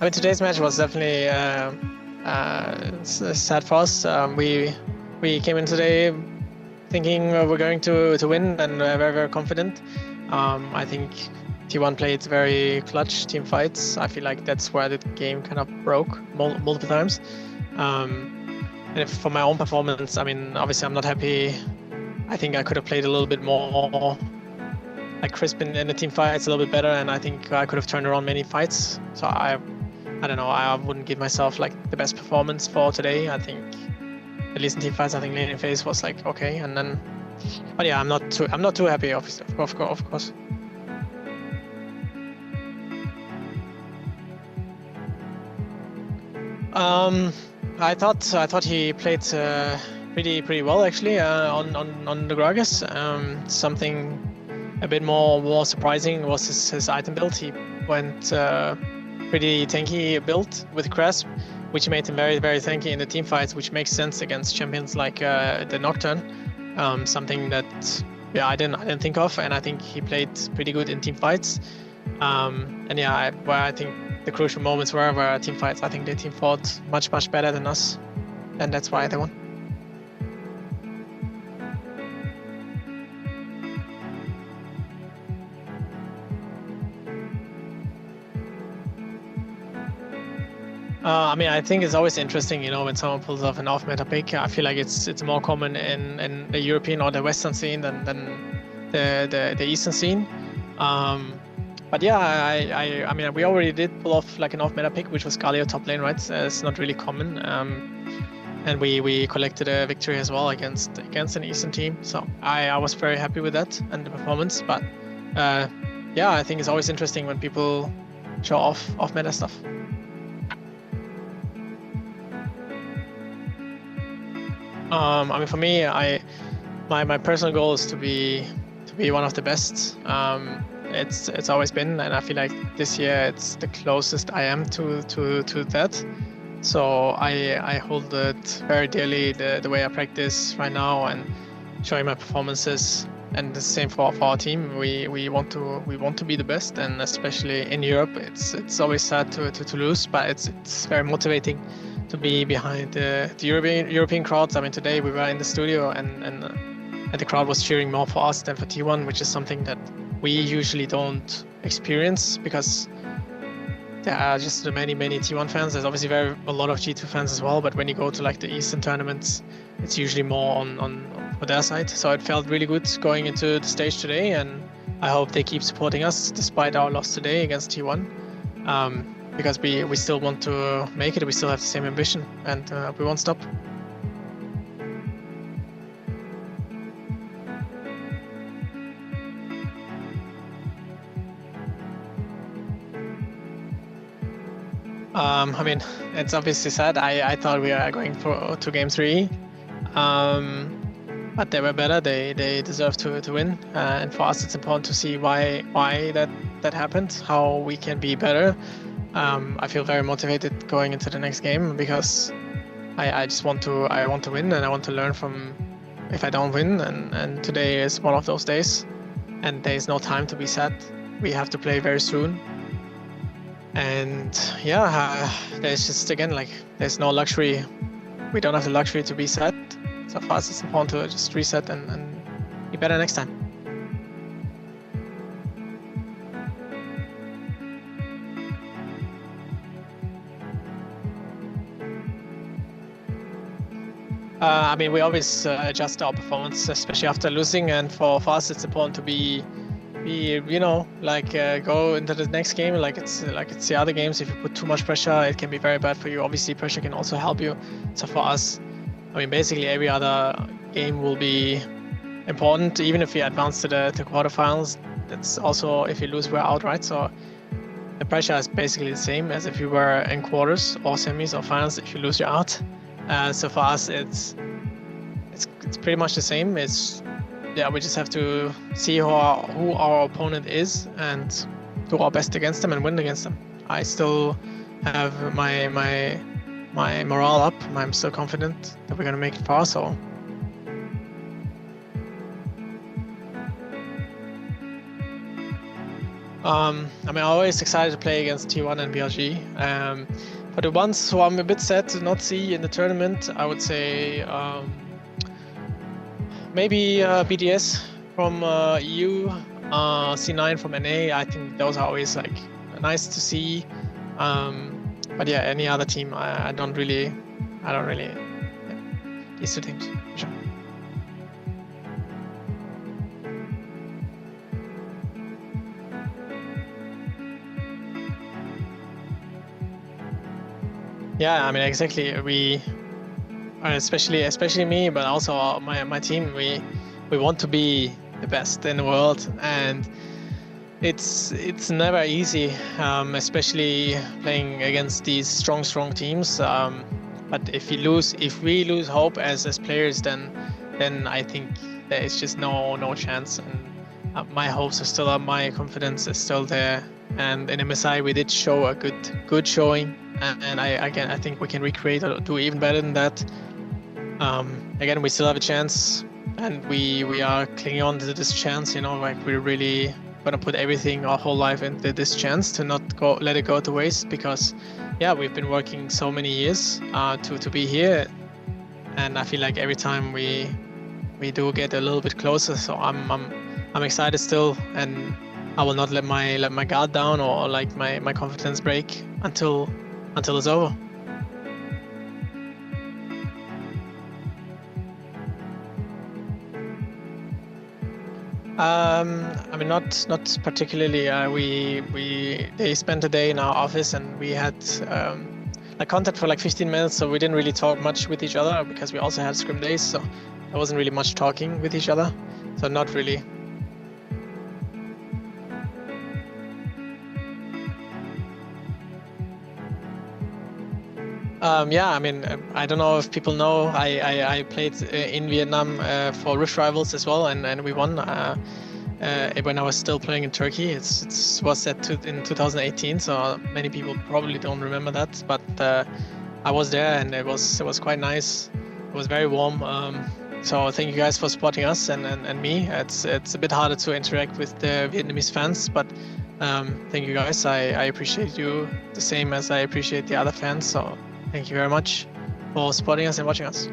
I mean, today's match was definitely sad for us. We came in today thinking we're going to win and very, very confident. I think T1 played very clutch team fights. I feel like that's where the game kind of broke multiple times. And for my own performance, I mean, obviously I'm not happy. I think I could have played a little bit more like crisp in the team fights, a little bit better, and I think I could have turned around many fights. So I don't know, I wouldn't give myself like the best performance for today. I think at least in team fights, I think laning phase was like okay, and then, but yeah, I'm not too happy, of course. I thought he played pretty well actually on the Gragas. Something a bit more surprising was his item build. He went pretty tanky build with Grasp, which made him very, very tanky in the team fights, which makes sense against champions like the Nocturne. Something that I didn't think of, and I think he played pretty good in team fights. And yeah, where I think the crucial moments were team fights. I think the team fought much better than us, and that's why they won. I mean, I think it's always interesting, you know, when someone pulls off an off-meta pick. I feel like it's more common in the European or the Western scene than the Eastern scene. But yeah, I mean, we already did pull off like an off-meta pick, which was Galio top lane, right? It's not really common. And we collected a victory as well against an Eastern team. So I was very happy with that and the performance. But yeah, I think it's always interesting when people show off-meta stuff. I mean, for me, my personal goal is to be one of the best. It's always been, and I feel like this year it's the closest I am to that. So I hold it very dearly, the way I practice right now and showing my performances. And the same for our team. We want to be the best, and especially in Europe, it's always sad to lose, but it's very motivating to be behind the European crowds. I mean, today we were in the studio and the crowd was cheering more for us than for T1, which is something that we usually don't experience because there are just many T1 fans. There's obviously a lot of G2 fans as well, but when you go to like the Eastern tournaments, it's usually more on their side. So it felt really good going into the stage today, and I hope they keep supporting us despite our loss today against T1. Because we still want to make it, we still have the same ambition, and we won't stop. I mean, it's obviously sad. I thought we were going to game 3, but they were better. They deserve to win, and for us, it's important to see why that happened, how we can be better. I feel very motivated going into the next game because I just want to win, and I want to learn from if I don't win, and today is one of those days, and there is no time to be sad. We have to play very soon, and yeah, there's just again like there's no luxury. We don't have the luxury to be sad. So for us, it's important to just reset and be better next time. I mean, we always adjust our performance, especially after losing. And for us, it's important to be you know, like go into the next game like it's the other games. If you put too much pressure, it can be very bad for you. Obviously, pressure can also help you. So for us, I mean, basically every other game will be important. Even if we advance to the quarterfinals, that's also if you lose, we're out, right? So the pressure is basically the same as if you were in quarters or semis or finals. If you lose, you're out. So for us, it's pretty much the same. We just have to see who our opponent is and do our best against them and win against them. I still have my morale up. I'm still confident that we're gonna make it far. So. I'm always excited to play against T1 and BRG. For the ones who I'm a bit sad to not see in the tournament, I would say maybe BDS from EU, C9 from NA. I think those are always like nice to see. But yeah, any other team, I don't really. Yeah. These two teams, for sure. Yeah, I mean, exactly. We, especially me, but also my team, we want to be the best in the world, and it's never easy, especially playing against these strong teams. But if we lose hope as players, then I think there is just no chance. And my hopes are still up, my confidence is still there. And in MSI, we did show a good showing, and I think we can recreate or do even better than that. Again, we still have a chance, and we are clinging on to this chance. You know, like we're really gonna put everything, our whole life into this chance to not let it go to waste, because yeah, we've been working so many years to be here, and I feel like every time we do get a little bit closer. So I'm excited still, and I will not let my guard down or like my confidence break until it's over. I mean, not particularly. They spent a day in our office, and we had like contact for like 15 minutes. So we didn't really talk much with each other because we also had scrim days. So there wasn't really much talking with each other. So not really. Yeah, I mean, I don't know if people know, I played in Vietnam for Rift Rivals as well, and we won when I was still playing in Turkey. It was set in 2018, so many people probably don't remember that, but I was there, and it was quite nice. It was very warm. So thank you guys for supporting us and me. It's a bit harder to interact with the Vietnamese fans, but thank you guys. I appreciate you the same as I appreciate the other fans. So thank you very much for supporting us and watching us.